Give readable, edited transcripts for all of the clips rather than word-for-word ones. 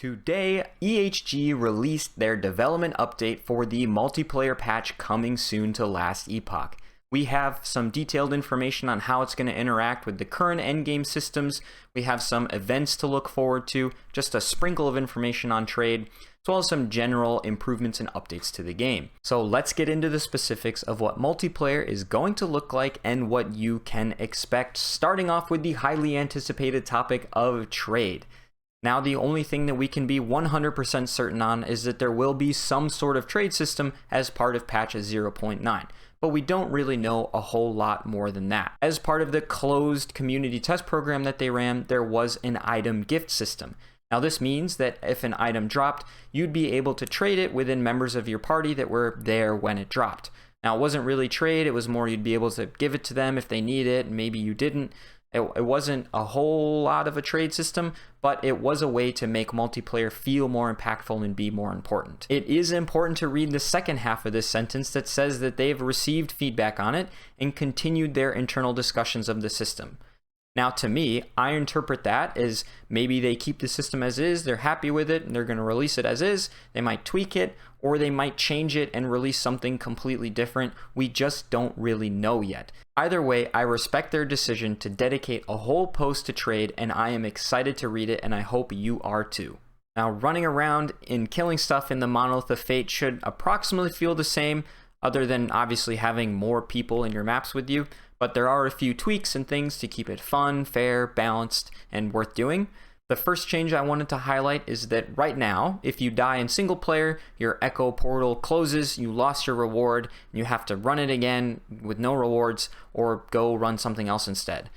Today, EHG released their development update for the multiplayer patch coming soon to last epoch. We have some detailed information on how it's going to interact with the current endgame systems. We have some events to look forward to, just a sprinkle of information on trade, as well as some general improvements and updates to the game. So let's get into the specifics of what multiplayer is going to look like and what you can expect, starting off with the highly anticipated topic of trade. Now, the only thing that we can be 100% certain on is that there will be some sort of trade system as part of patch 0.9, but we don't really know a whole lot more than that. As part of the closed community test program that they ran, there was an item gift system. Now, this means that if an item dropped, you'd be able to trade it within members of your party that were there when it dropped. Now, it wasn't really trade, it was more you'd be able to give it to them if they need it, and maybe you didn't. It wasn't a whole lot of a trade system, but it was a way to make multiplayer feel more impactful and be more important. It is important to read the second half of this sentence that says that they've received feedback on it and continued their internal discussions of the system. Now, to me, I interpret that as maybe they keep the system as is, they're happy with it, and they're going to release it as is. They might tweak it, or they might change it and release something completely different. We just don't really know yet. Either way, I respect their decision to dedicate a whole post to trade, and I am excited to read it, and I hope you are too. Now, running around and killing stuff in the Monolith of Fate should approximately feel the same, other than obviously having more people in your maps with you. But there are a few tweaks and things to keep it fun, fair, balanced, and worth doing. The first change I wanted to highlight is that right now, if you die in single player, your Echo portal closes, you lost your reward, and you have to run it again with no rewards, or go run something else instead.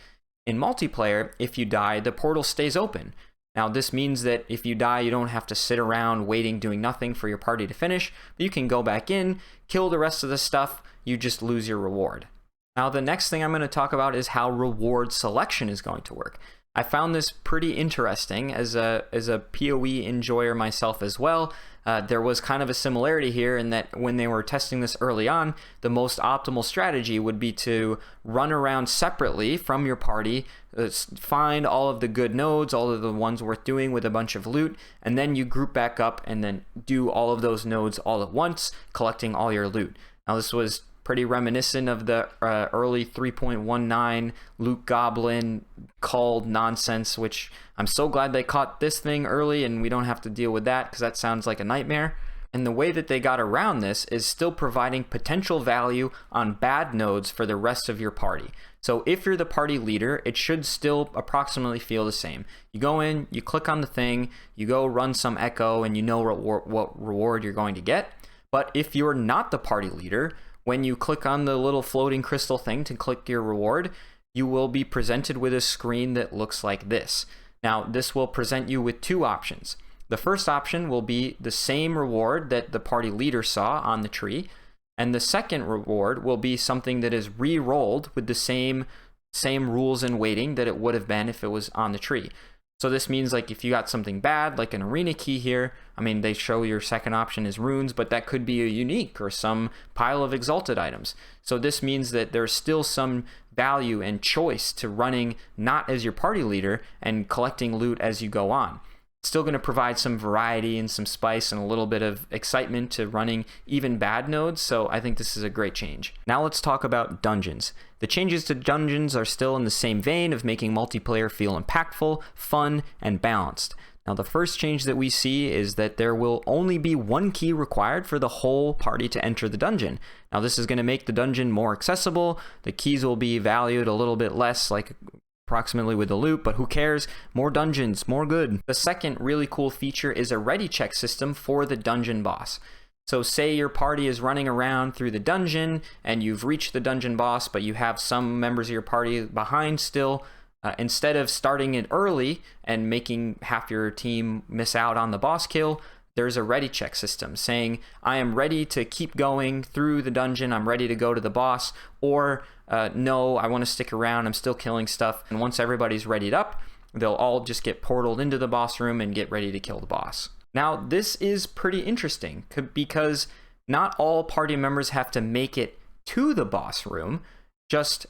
In multiplayer, if you die, the portal stays open. Now, this means that if you die, you don't have to sit around waiting, doing nothing for your party to finish. You can go back in, kill the rest of the stuff, you just lose your reward. Now, the next thing I'm going to talk about is how reward selection is going to work. I found this pretty interesting as a PoE enjoyer myself as well. There was kind of a similarity here in that when they were testing this early on, the most optimal strategy would be to run around separately from your party, find all of the good nodes, all of the ones worth doing with a bunch of loot, and then you group back up and then do all of those nodes all at once, collecting all your loot. Now, this was pretty reminiscent of the early 3.19 loot goblin called nonsense, which I'm so glad they caught this thing early and we don't have to deal with that, because that sounds like a nightmare. And the way that they got around this is still providing potential value on bad nodes for the rest of your party. So if you're the party leader, it should still approximately feel the same. You go in, you click on the thing, you go run some echo, and you know what reward you're going to get. But if you're not the party leader, when you click on the little floating crystal thing to click your reward, you will be presented with a screen that looks like this. Now, this will present you with two options. The first option will be the same reward that the party leader saw on the tree, and the second reward will be something that is re-rolled with the same rules and weighting that it would have been if it was on the tree. So this means, like, if you got something bad, like an arena key here, I mean, they show your second option is runes, but that could be a unique or some pile of exalted items. So this means that there's still some value and choice to running not as your party leader and collecting loot as you go on. It's still going to provide some variety and some spice and a little bit of excitement to running even bad nodes, so I think this is a great change. Now let's talk about dungeons. The changes to dungeons are still in the same vein of making multiplayer feel impactful, fun, and balanced. Now, the first change that we see is that there will only be one key required for the whole party to enter the dungeon. Now, this is going to make the dungeon more accessible. The keys will be valued a little bit less, like approximately with the loot, but who cares? More dungeons, more good. The second really cool feature is a ready check system for the dungeon boss. So say your party is running around through the dungeon and you've reached the dungeon boss, but you have some members of your party behind still. Instead of starting it early and making half your team miss out on the boss kill, there's a ready check system saying, I am ready to keep going through the dungeon, I'm ready to go to the boss, or no, I want to stick around, I'm still killing stuff. And once everybody's readied up, they'll all just get portaled into the boss room and get ready to kill the boss. Now, this is pretty interesting because not all party members have to make it to the boss room, just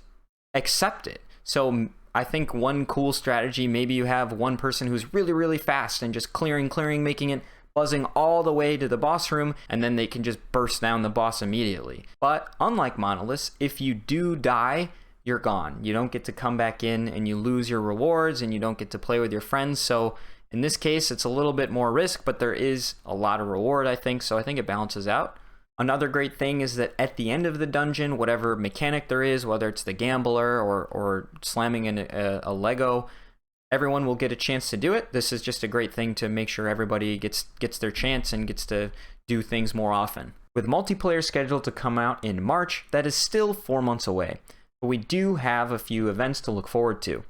accept it. So I think one cool strategy, maybe you have one person who's really, really fast and just clearing, making it, buzzing all the way to the boss room, and then they can just burst down the boss immediately. But unlike monoliths, if you do die, you're gone. You don't get to come back in, and you lose your rewards, and you don't get to play with your friends. So in this case, it's a little bit more risk, but there is a lot of reward, I think. So I think it balances out. Another great thing is that at the end of the dungeon, whatever mechanic there is, whether it's the gambler or slamming in a Lego, everyone will get a chance to do it. This is just a great thing to make sure everybody gets their chance and gets to do things more often. With multiplayer scheduled to come out in March, that is still 4 months away, but we do have a few events to look forward to.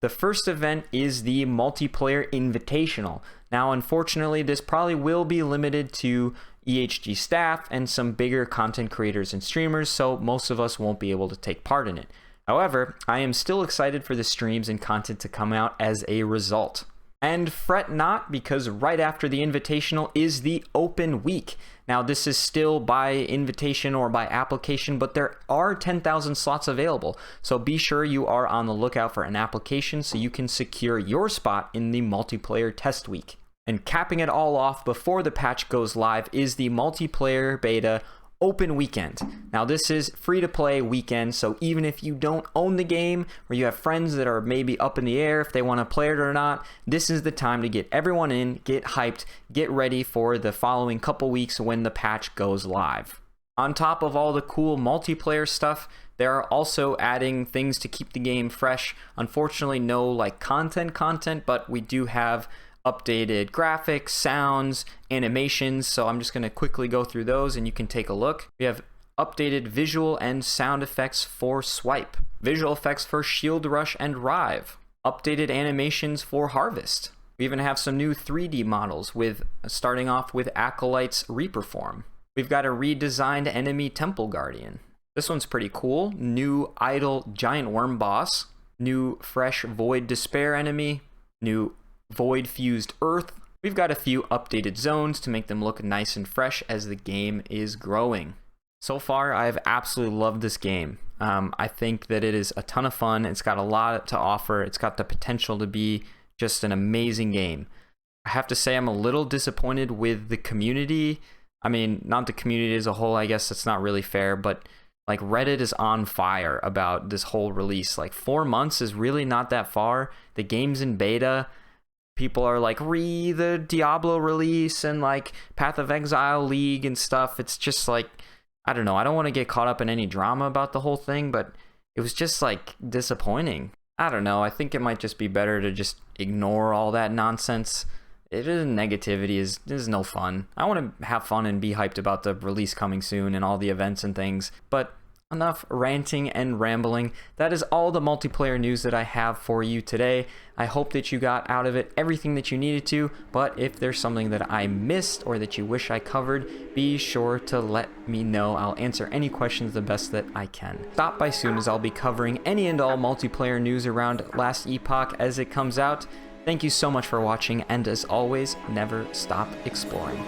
The first event is the Multiplayer Invitational. Now, unfortunately, this probably will be limited to EHG staff and some bigger content creators and streamers, so most of us won't be able to take part in it. However, I am still excited for the streams and content to come out as a result. And fret not, because right after the Invitational is the Open Week. Now, this is still by invitation or by application, but there are 10,000 slots available. So be sure you are on the lookout for an application so you can secure your spot in the multiplayer test week. And capping it all off before the patch goes live is the multiplayer beta Open Weekend. Now, this is free-to-play weekend, so even if you don't own the game or you have friends that are maybe up in the air if they want to play it or not, this is the time to get everyone in, get hyped, get ready for the following couple weeks when the patch goes live. On top of all the cool multiplayer stuff, they are also adding things to keep the game fresh. Unfortunately, no like content, but we do have updated graphics, sounds, animations, so I'm just going to quickly go through those and you can take a look. We have updated visual and sound effects for Swipe, visual effects for Shield Rush and Rive, updated animations for Harvest. We even have some new 3D models, with starting off with Acolyte's Reaper form. We've got a redesigned enemy Temple Guardian. This one's pretty cool. New idle giant worm boss, new fresh Void Despair enemy, new Void Fused Earth. We've got a few updated zones to make them look nice and fresh as the game is growing. So far, I've absolutely loved this game. I think that it is a ton of fun. It's got a lot to offer. It's got the potential to be just an amazing game. I have to say I'm a little disappointed with the community. I mean, not the community as a whole, I guess that's not really fair, but like Reddit is on fire about this whole release. Like 4 months is really not that far. The game's in beta. People are like, the Diablo release and like Path of Exile League and stuff. It's just like, I don't know. I don't want to get caught up in any drama about the whole thing, but it was just like disappointing. I don't know. I think it might just be better to just ignore all that nonsense. Negativity is no fun. I want to have fun and be hyped about the release coming soon and all the events and things, but enough ranting and rambling. That is all the multiplayer news that I have for you today. I hope that you got out of it everything that you needed to, but if there's something that I missed or that you wish I covered, be sure to let me know. I'll answer any questions the best that I can. Stop by soon, as I'll be covering any and all multiplayer news around Last Epoch as it comes out. Thank you so much for watching, and as always, never stop exploring.